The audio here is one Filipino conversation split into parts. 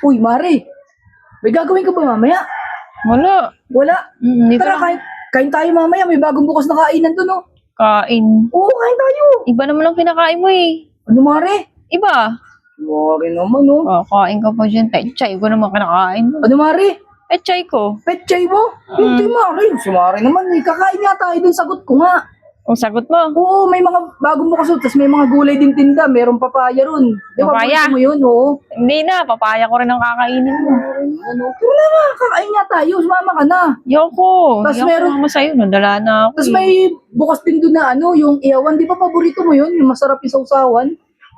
Uy, Mare, may gagawin ka ba mamaya? Wala. Wala. Hindi Tara, lang kain tayo mamaya. May bagong bukas na kainan dun, oh. kain. Oo, kain tayo. Iba naman lang kinakain mo eh. Ano, Mare? Iba. Mare naman, oh. Kain ka pa dyan. Pechay ko naman kinakain mo. Ano, Mare? Pechay ko. Petchay mo? Hindi, Mare. Si Mare naman, eh. Kakain nga tayo dun. Sagot ko nga. O, sagot mo. Oo, may mga bagong bukas, oh. Tapos may mga gulay din tinda. Merong papaya ron. Di ba, Papaya? paborito mo yun, oo. Hindi na. Papaya ko rin ang kakainin mo. Ano? Kaya na nga, kakain nga tayo. Sumama ka na. Yoko. Tas Yoko meron- naman sa'yo. Nadala na ako. Tapos eh. may bukas din doon na ano, yung iyawan. Di ba paborito mo yun? Yung masarap yung sausawan.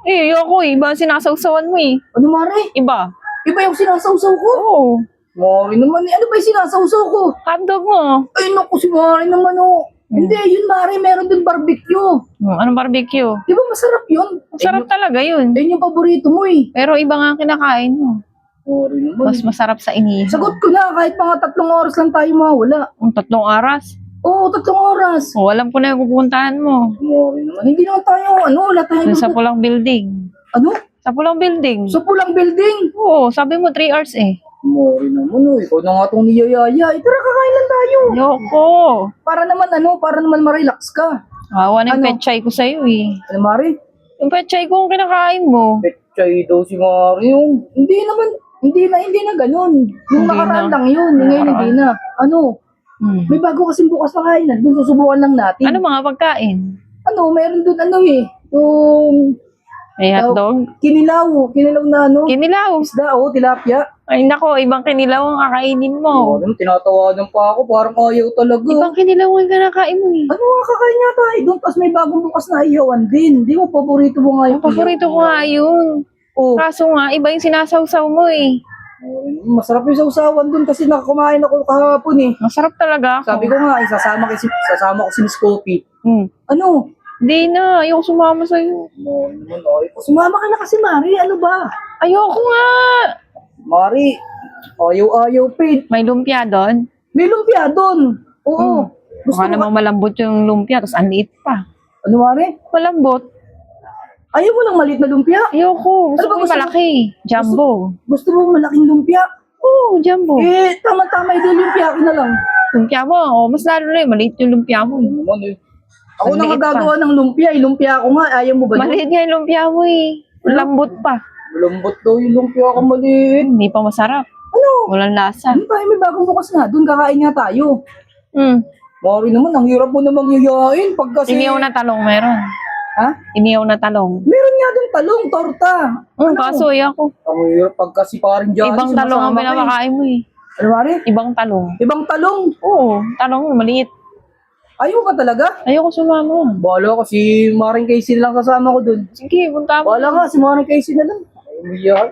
Eh, yoko eh. Iba ang sinasawsawan mo eh. Ano, Mare? Iba. Iba yung sinasawsaw ko. Oo. Mare naman, eh. Ano ba yung sinasawsaw ko? Hotdog mo. Ay, naku, si Mare naman, oh. Hindi, yun, Mare. Meron din barbecue. Anong barbecue? Di ba masarap yun? Masarap talaga yun. Ayun yung paborito mo, eh. Pero iba nga ang kinakain mo. Mare naman. Mas masarap sa inihaw. Sagot ko na, kahit mga 3 oras lang tayo mawala. Ang 3 oras. Oo, 3 oras. O, alam ko na yung pupuntahan mo. Mare naman. Hindi naman tayo, ano, wala tayo. Dun sa pulang building. Ano? Sa pulang building. Sa pulang building. Oo, sabi mo 3 hours eh. Mare naman, oh. Ikaw na nga itong niyayaya. Tara, kakain lang tayo. Yoko. Para naman ma-relax ka. Awa na yung Ano? pechay ko sa'yo eh. Ano, Mare? Yung pechay ko ang kinakain mo. Petchay daw si Mare. Yung, hindi na ganun. Yung Hindi nakaraan na. lang yun. Ngayon hindi na. Ano? Hmm. May bago kasing bukas na kainan. Doon susubukan lang natin. Ano mga pagkain? Ano, meron doon ano eh. Yung May hotdog? kinilaw. Kinilaw na ano. Kinilaw. Isda, oh, tilapia. Ay nako, ibang kinilaw ang kakainin mo. Ano, tinatawanan pa ako. Parang ayaw talaga. Ibang kinilaw ang kinakain mo eh. Ano nga kakain nga tayo doon? Tapos may bagong bukas na ihawan din. Di mo, paborito mo nga yung Ang paborito ko nga yun. Oh, Kaso nga, iba yung sinasawsaw mo eh. masarap yung sausawan doon kasi nakakumain ako kahapon eh. Masarap talaga ako. Sabi ko nga, sasama ko si Miss Coffee. Hmm. Ano? Di na, ayoko sumama sa'yo. Sumama ka na kasi, Mari. Ano ba? Ayoko nga. Mari, ayaw-ayaw, Pete. May lumpia doon. May lumpia doon. Oo. Gusto Baka mo namang malambot yung lumpia, tapos ang liit pa. Ano, Mari? Malambot. Ayaw mo ng maliit na lumpia? Ayoko. Ano ba Gusto ko yung gusto mo? malaki. Jumbo. Gusto mo malaking lumpia? Oo, jumbo. Eh, tama-tama yung lumpia ko na lang. Lumpia mo. Oh, mas lalo na yun. Maliit yung lumpia mo. Eh. Ako na Maliit pa. magagawa ng lumpia. Yung lumpia ko nga, ayaw mo ba yun? Maliit nga yung lumpia mo eh. Lambot pa. Lambot daw yung lumpia ko maliit. Hindi pa masarap. Ano? Walang lasa. Ano tayo? May bagong bukas nga. Doon kakain nga tayo. Hmm. Mari naman, ang hirap mo namang yayain pag kasi... Iniyaw na talong meron. Ha? Iniyaw na talong. Meron nga doon talong, torta. Kaso ako. Ang hirap pag kasi parang dyan. Ibang talong ang pinapakain mo eh. Ano, Mari? Ibang talong. Ibang talong. Oo, talong maliit. Ayaw ka talaga? Ayoko sumama. Bala ko, si Maring Casey na lang kasama ko doon. Sige, punta mo. Bala nga, si Maring Casey na lang. Ayaw mo yan.